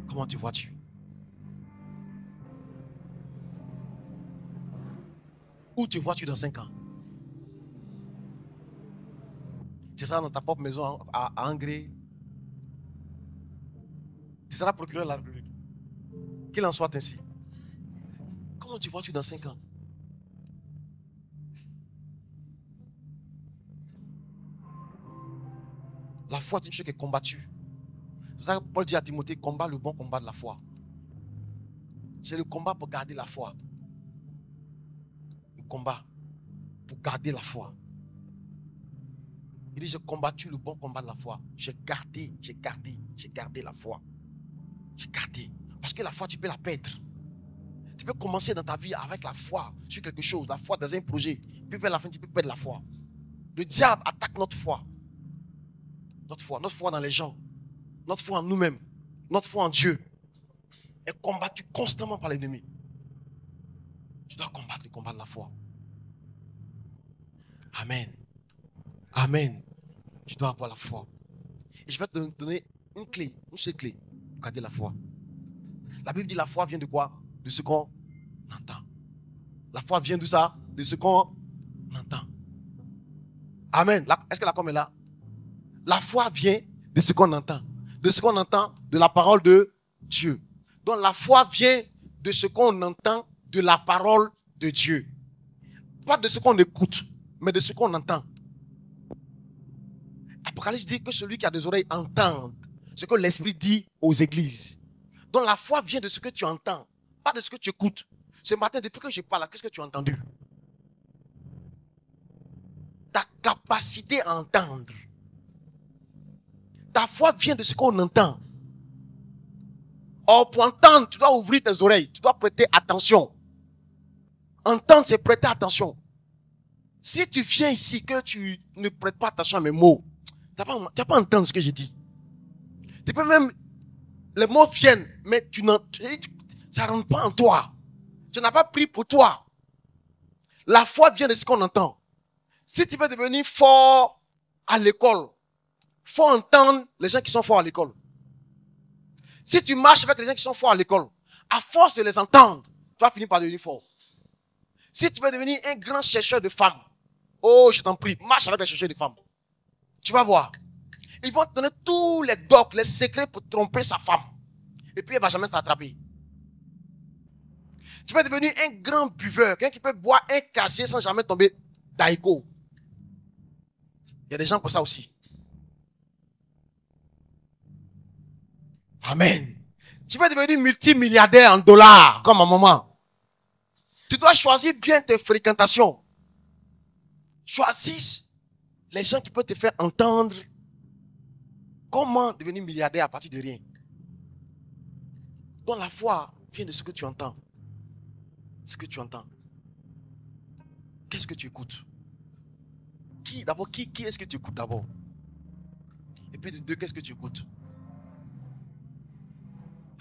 S1: comment te vois-tu? Où te vois-tu dans 5 ans? Tu seras dans ta propre maison à Angré. Tu seras procureur de la République. Qu'il en soit ainsi. Comment te vois-tu dans 5 ans? La foi est une chose qui est combattue. C'est pour ça que Paul dit à Timothée, combat le bon combat de la foi. C'est le combat pour garder la foi. Le combat pour garder la foi. Il dit, j'ai combattu le bon combat de la foi. J'ai gardé la foi. J'ai gardé. Parce que la foi, tu peux la perdre. Tu peux commencer dans ta vie avec la foi sur quelque chose, la foi dans un projet. Puis vers la fin, tu peux perdre la foi. Le diable attaque notre foi. Notre foi dans les gens. Notre foi en nous-mêmes. Notre foi en Dieu est combattue constamment par l'ennemi. Tu dois combattre le combat de la foi. Amen. Amen. Tu dois avoir la foi. Et je vais te donner une clé, une seule clé pour garder la foi. La Bible dit la foi vient de quoi? De ce qu'on entend. La foi vient de ça? De ce qu'on entend. Amen. Est-ce que la com est là? La foi vient de ce qu'on entend. De ce qu'on entend de la parole de Dieu. Donc la foi vient de ce qu'on entend de la parole de Dieu. Pas de ce qu'on écoute, mais de ce qu'on entend. Apocalypse dit que celui qui a des oreilles entende ce que l'Esprit dit aux églises. Donc la foi vient de ce que tu entends, pas de ce que tu écoutes. Ce matin, depuis que je parle, qu'est-ce que tu as entendu? ta capacité à entendre. Ta foi vient de ce qu'on entend. Or, pour entendre, tu dois ouvrir tes oreilles. Tu dois prêter attention. Entendre, c'est prêter attention. Si tu viens ici, que tu ne prêtes pas attention à mes mots, tu vas pas entendre ce que je dis. Tu peux même, les mots viennent, mais ça ne rentre pas en toi. Tu n'as pas pris pour toi. La foi vient de ce qu'on entend. Si tu veux devenir fort à l'école, faut entendre les gens qui sont forts à l'école. Si tu marches avec les gens qui sont forts à l'école, à force de les entendre, tu vas finir par devenir fort. Si tu veux devenir un grand chercheur de femmes, oh, je t'en prie, marche avec les chercheurs de femmes. Tu vas voir. Ils vont te donner tous les docs, les secrets pour tromper sa femme. Et puis elle ne va jamais t'attraper. Tu vas devenir un grand buveur, quelqu'un qui peut boire un casier sans jamais tomber d'aïko. Il y a des gens pour ça aussi. Amen. Tu vas devenir multimilliardaire en dollars, comme ma maman. Tu dois choisir bien tes fréquentations. Choisis les gens qui peuvent te faire entendre comment devenir milliardaire à partir de rien. Donc la foi vient de ce que tu entends. Ce que tu entends. Qu'est-ce que tu écoutes? Qui est-ce que tu écoutes d'abord? Et puis de qu'est-ce que tu écoutes?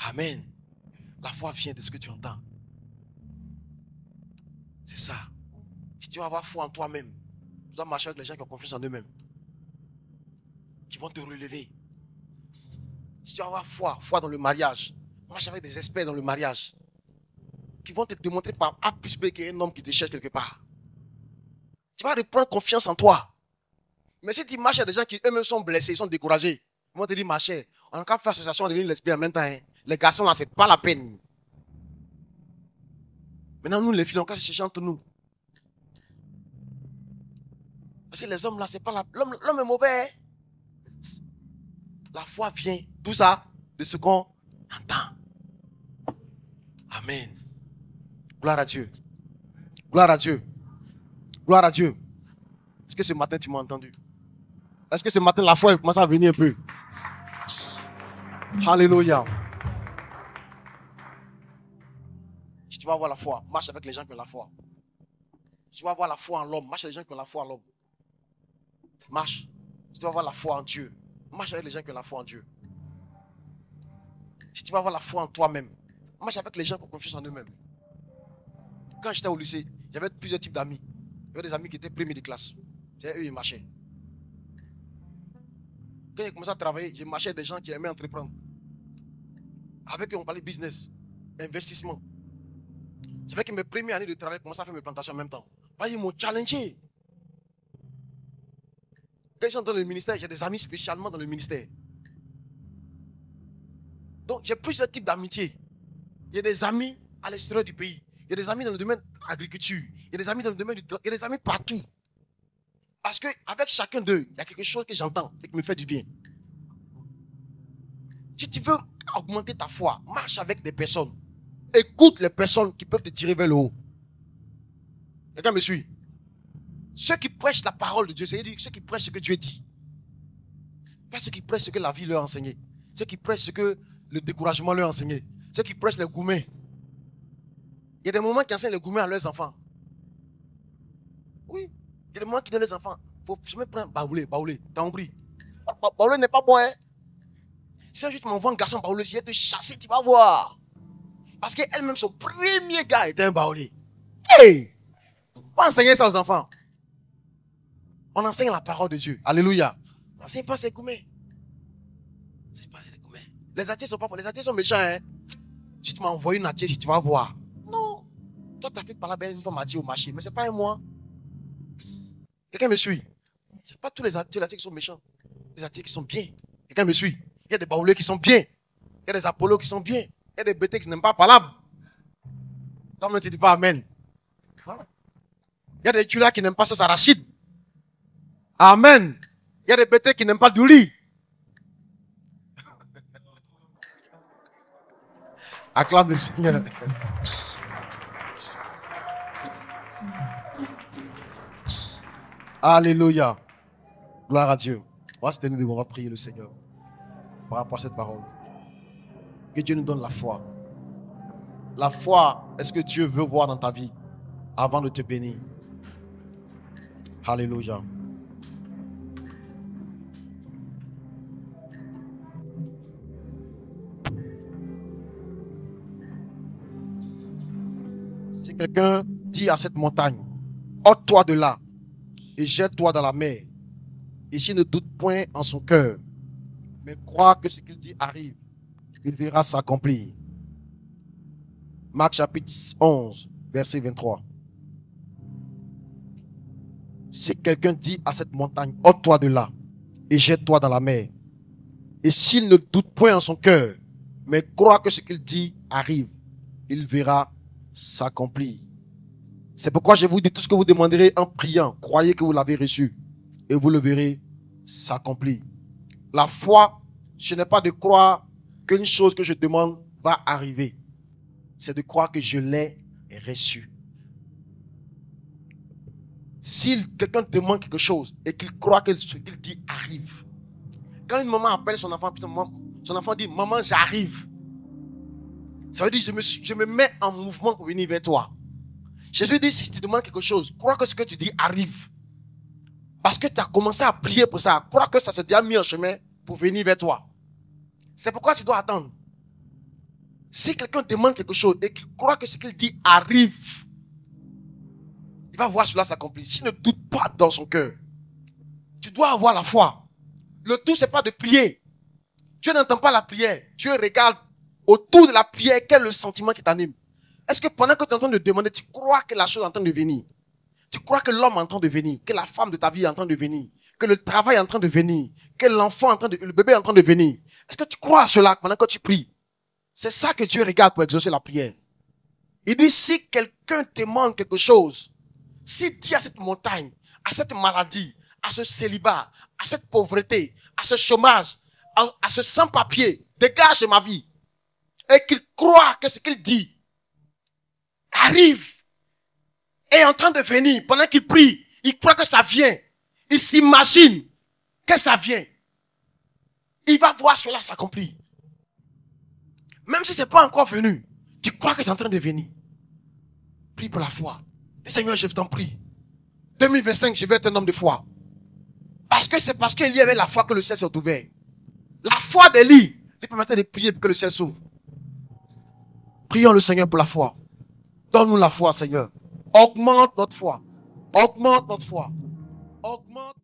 S1: Amen. La foi vient de ce que tu entends. C'est ça. Si tu vas avoir foi en toi-même, tu dois marcher avec les gens qui ont confiance en eux-mêmes. Qui vont te relever. Si tu vas avoir foi dans le mariage, marche avec des experts dans le mariage. Qui vont te démontrer par A plus B qu'il y a un homme qui te cherche quelque part. Tu vas reprendre confiance en toi. Mais si tu marches avec des gens qui eux-mêmes sont blessés, ils sont découragés, ils vont te dire, ma chère, on n'a qu'à faire association, on devient lesbienne en même temps. Hein. Les garçons là, c'est pas la peine. Maintenant, nous les filles, on va chercher entre nous. Parce que les hommes là, c'est pas la... L'homme est mauvais. Hein. La foi vient, tout ça, de ce qu'on entend. Amen. Gloire à Dieu. Gloire à Dieu. Gloire à Dieu. Est-ce que ce matin tu m'as entendu? Est-ce que ce matin la foi commence à venir un peu? Alléluia. Si tu vas avoir la foi, marche avec les gens qui ont la foi. Si tu vas avoir la foi en l'homme, marche avec les gens qui ont la foi en l'homme. Marche. Si tu vas avoir la foi en Dieu, marche avec les gens qui ont la foi en Dieu. Si tu vas avoir la foi en toi-même, marche avec les gens qui ont confiance en eux-mêmes. Quand j'étais au lycée, j'avais plusieurs types d'amis. Il y avait des amis qui étaient premiers de classe. C'est eux, ils marchaient. Quand j'ai commencé à travailler, j'ai marché avec des gens qui aimaient entreprendre. Avec eux, on parlait business, investissement. C'est vrai que mes premières années de travail, j'ai commencé à faire mes plantations en même temps. Ils m'ont challengé. Quand ils sont dans le ministère, j'ai des amis spécialement dans le ministère. Donc, j'ai plusieurs types d'amitié. Il y a des amis à l'extérieur du pays. Il y a des amis dans le domaine de l'agriculture. Il y a des amis dans le domaine du travail. Il y a des amis partout. Parce qu'avec chacun d'eux, il y a quelque chose que j'entends et qui me fait du bien. Si tu veux augmenter ta foi, marche avec des personnes. Écoute les personnes qui peuvent te tirer vers le haut. Quelqu'un me suit? Ceux qui prêchent la parole de Dieu, c'est-à-dire ceux qui prêchent ce que Dieu dit. Pas ceux qui prêchent ce que la vie leur a enseigné. Ceux qui prêchent ce que le découragement leur a enseigné. Ceux qui prêchent les gourmets. Il y a des moments qui enseignent les gourmets à leurs enfants. Oui. Il y a des moments qui donnent les enfants. Il faut jamais prendre baoulé. T'as compris? Baoulé n'est pas bon, hein? Si un jour tu m'envoies un garçon baoulé, si elle te chasser, tu vas voir. Parce qu'elle-même, son premier gars était un baoulé. Hey! On va enseigner ça aux enfants. On enseigne la parole de Dieu. Alléluia. On n'enseigne pas ces gourmets. Les athées sont pas pour les athées sont méchants, hein? Si tu m'as envoyé une athée, si tu vas voir. Non. Toi, tu as fait par la belle une fois m'a au marché, mais c'est pas un moi. Quelqu'un me suit? C'est pas tous les athées qui sont méchants. Les athées qui sont bien. Quelqu'un me suit? Il y a des baoulés qui sont bien. Il y a des apollos qui sont bien. Il y a des bêtés qui n'aiment pas parler. Toi, ne te dis pas amen. Il y a des tulas qui n'aiment pas sauce arachide. Amen. Il y a des bêtés qui n'aiment pas du riz. Acclame le Seigneur. Alléluia. Gloire à Dieu. On va se tenir debout, on va prier le Seigneur par rapport à cette parole. Que Dieu nous donne la foi. La foi, est-ce que Dieu veut voir dans ta vie avant de te bénir? Alléluia. Si quelqu'un dit à cette montagne, ôte-toi de là et jette-toi dans la mer, et s'il ne doute point en son cœur, mais croit que ce qu'il dit arrive, il verra s'accomplir. Marc chapitre 11, verset 23. Si quelqu'un dit à cette montagne, ôte-toi de là et jette-toi dans la mer, et s'il ne doute point en son cœur, mais croit que ce qu'il dit arrive, il verra s'accomplir. C'est pourquoi je vous dis, tout ce que vous demanderez en priant, croyez que vous l'avez reçu et vous le verrez s'accomplir. La foi, ce n'est pas de croire qu'une chose que je demande va arriver. C'est de croire que je l'ai reçu. Si quelqu'un demande quelque chose et qu'il croit que ce qu'il dit arrive, quand une maman appelle son enfant, son enfant dit, maman, j'arrive. Ça veut dire, je me mets en mouvement pour venir vers toi. Jésus dit, si je te demande quelque chose, crois que ce que tu dis arrive. Parce que tu as commencé à prier pour ça. Crois que ça s'est déjà mis en chemin pour venir vers toi. C'est pourquoi tu dois attendre. Si quelqu'un demande quelque chose et qu'il croit que ce qu'il dit arrive, il va voir cela s'accomplir. S'il ne doute pas dans son cœur, tu dois avoir la foi. Le tout, c'est pas de prier. Dieu n'entend pas la prière. Dieu regarde autour de la prière, quel est le sentiment qui t'anime. Est-ce que pendant que tu es en train de demander, tu crois que la chose est en train de venir? Tu crois que l'homme est en train de venir? Que la femme de ta vie est en train de venir? Que le travail est en train de venir? Que l'enfant le bébé est en train de venir? Est-ce que tu crois à cela pendant que tu pries? C'est ça que Dieu regarde pour exaucer la prière. Il dit, si quelqu'un te demande quelque chose, s'il dit à cette montagne, à cette maladie, à ce célibat, à cette pauvreté, à ce chômage, à ce sans-papier, dégage de ma vie, et qu'il croit que ce qu'il dit arrive, est en train de venir, pendant qu'il prie, il croit que ça vient, il s'imagine que ça vient, il va voir cela s'accomplir. Même si c'est pas encore venu, tu crois que c'est en train de venir. Prie pour la foi. Dis, Seigneur, je t'en prie. 2025, je vais être un homme de foi. Parce que c'est parce qu'il y avait la foi que le ciel s'est ouvert. La foi d'Élie lui permettait de prier pour que le ciel s'ouvre. Prions le Seigneur pour la foi. Donne-nous la foi, Seigneur. Augmente notre foi. Augmente notre foi. Augmente.